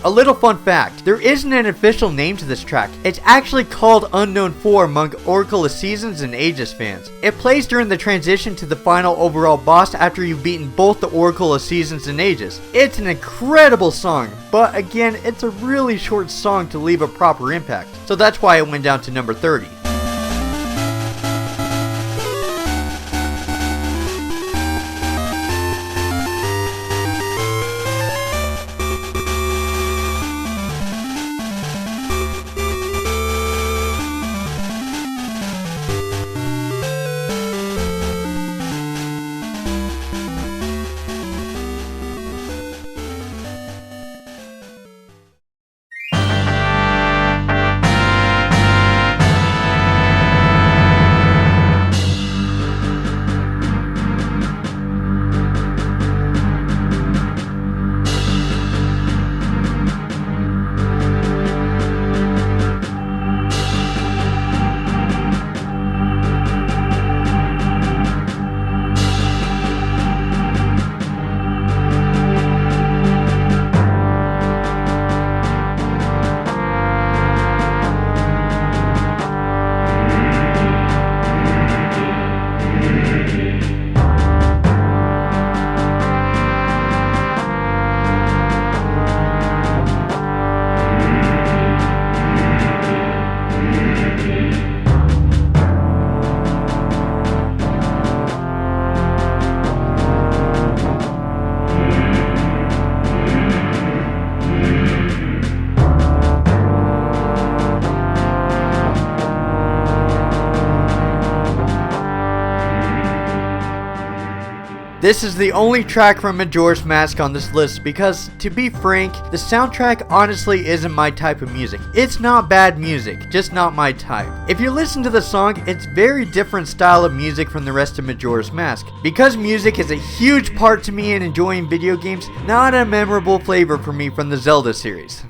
A little fun fact, there isn't an official name to this track. It's actually called Unknown 4 among Oracle of Seasons and Ages fans. It plays during the transition to the final overall boss after you've beaten both the Oracle of Seasons and Ages. It's an incredible song, but again, it's a really short song to leave a proper impact. So that's why it went down to number 30. This is the only track from Majora's Mask on this list because, to be frank, the soundtrack honestly isn't my type of music. It's not bad music, just not my type. If you listen to the song, it's very different style of music from the rest of Majora's Mask. Because music is a huge part to me in enjoying video games, not a memorable flavor for me from the Zelda series.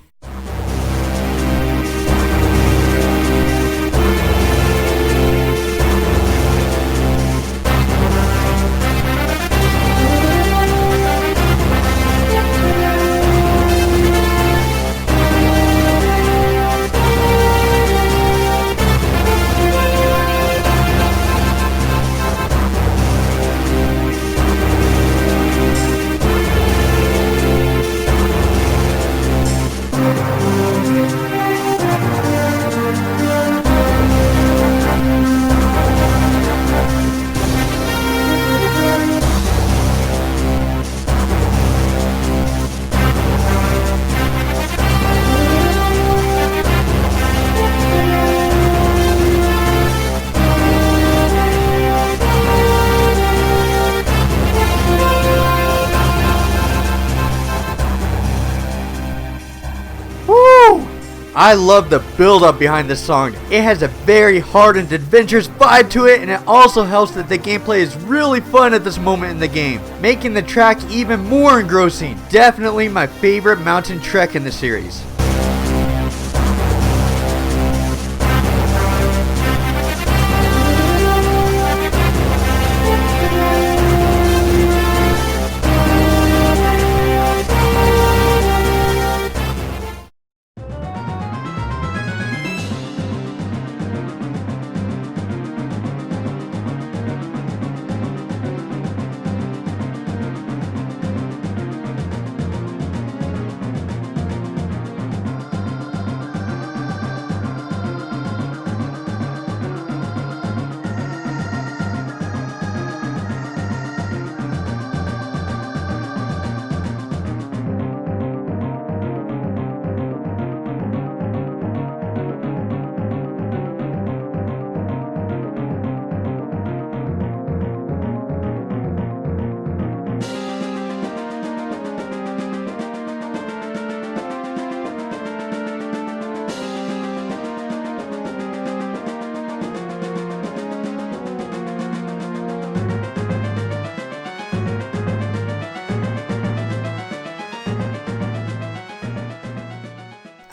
I love the build up behind this song. It has a very hard and adventurous vibe to it, and it also helps that the gameplay is really fun at this moment in the game, making the track even more engrossing. Definitely my favorite mountain trek in the series.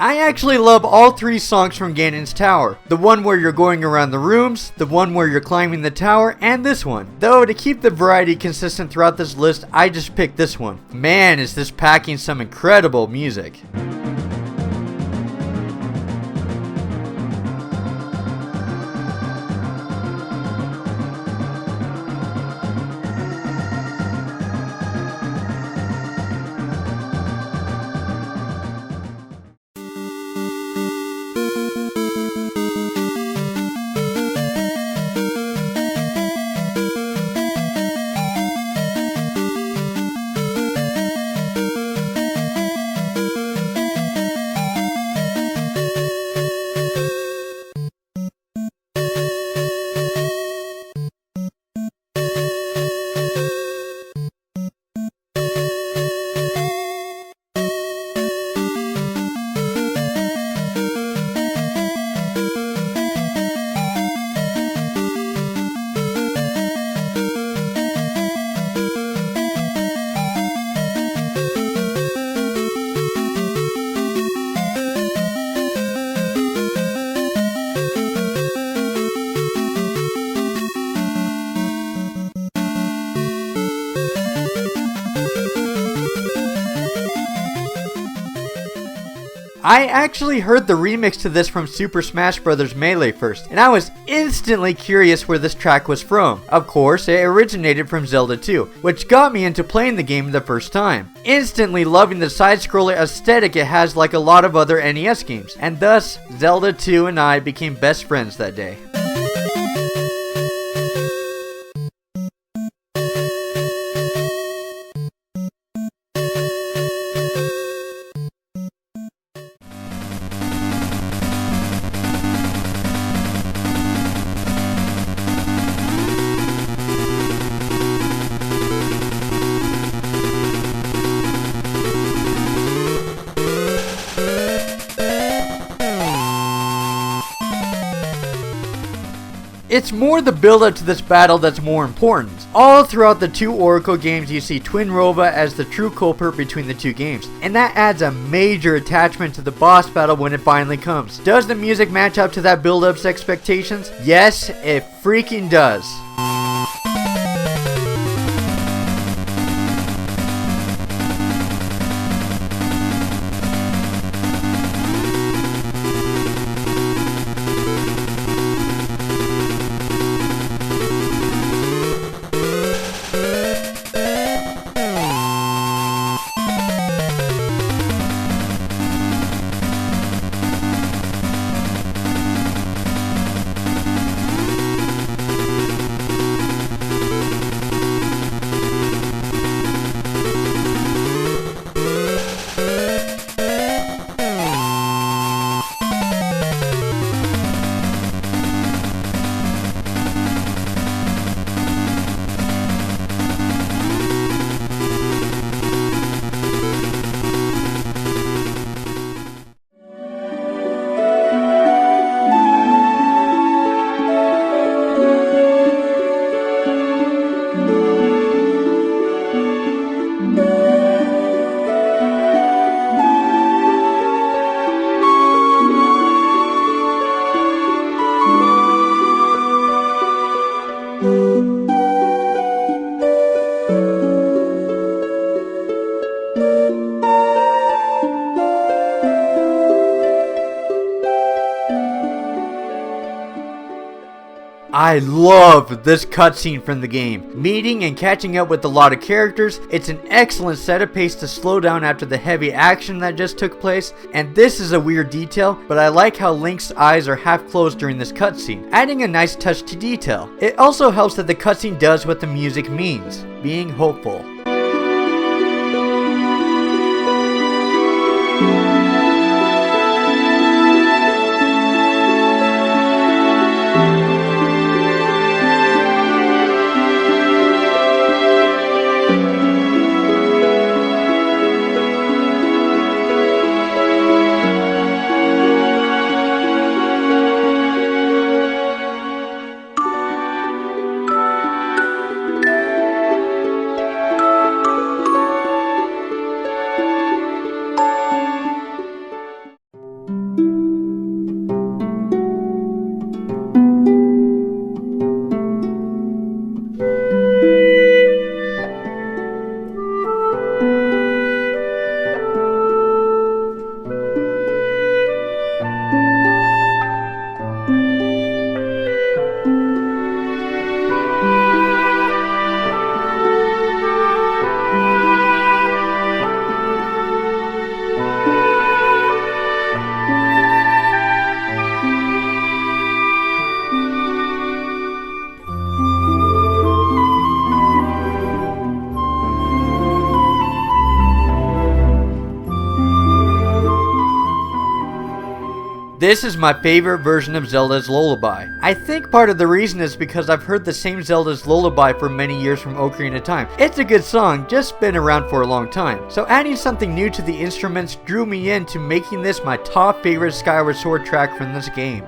I actually love all three songs from Ganons Tower. The one where you're going around the rooms, the one where you're climbing the tower, and this one. Though to keep the variety consistent throughout this list, I just picked this one. Man, is this packing some incredible music. I actually heard the remix to this from Super Smash Bros. Melee first, and I was instantly curious where this track was from. Of course, it originated from Zelda 2, which got me into playing the game the first time. Instantly loving the side-scroller aesthetic it has like a lot of other NES games, and thus, Zelda 2 and I became best friends that day. It's more the build-up to this battle that's more important. All throughout the two Oracle games you see Twinrova as the true culprit between the two games, and that adds a major attachment to the boss battle when it finally comes. Does the music match up to that build-up's expectations? Yes, it freaking does. I love this cutscene from the game. Meeting and catching up with a lot of characters, it's an excellent setup pace to slow down after the heavy action that just took place, and this is a weird detail, but I like how Link's eyes are half closed during this cutscene, adding a nice touch to detail. It also helps that the cutscene does what the music means, being hopeful. This is my favorite version of Zelda's Lullaby. I think part of the reason is because I've heard the same Zelda's Lullaby for many years from Ocarina of Time. It's a good song, just been around for a long time. So adding something new to the instruments drew me into making this my top favorite Skyward Sword track from this game.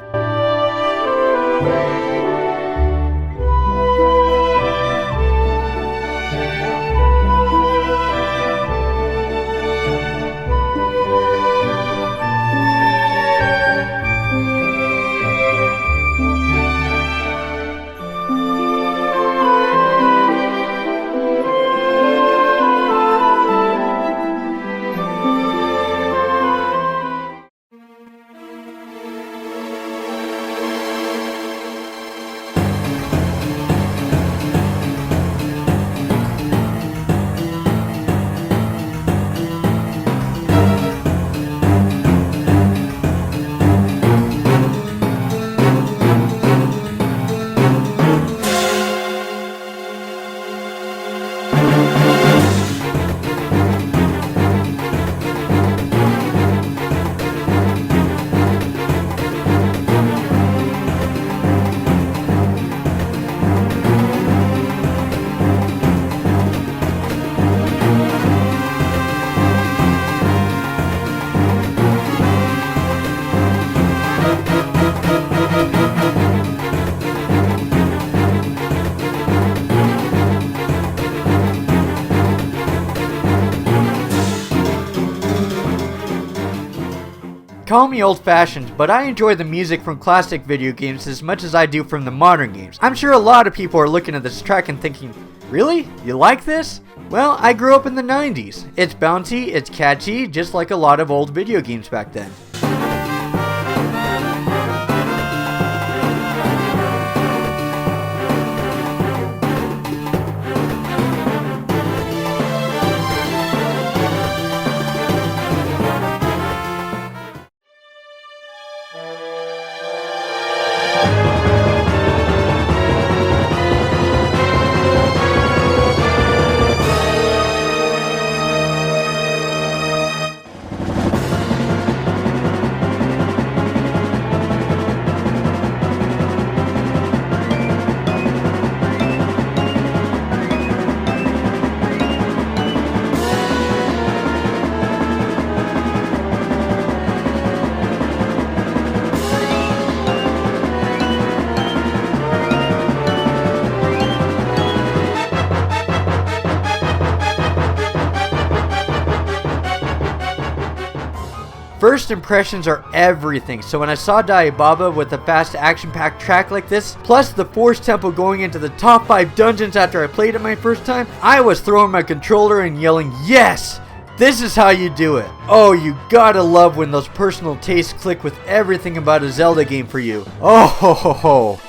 Call me old-fashioned, but I enjoy the music from classic video games as much as I do from the modern games. I'm sure a lot of people are looking at this track and thinking, really? You like this? Well, I grew up in the 90s. It's bouncy, it's catchy, just like a lot of old video games back then. First impressions are everything, so when I saw Baba with a fast action-packed track like this, plus the Force Temple going into the top 5 dungeons after I played it my first time, I was throwing my controller and yelling, yes! This is how you do it. Oh, you gotta love when those personal tastes click with everything about a Zelda game for you. Oh ho ho ho.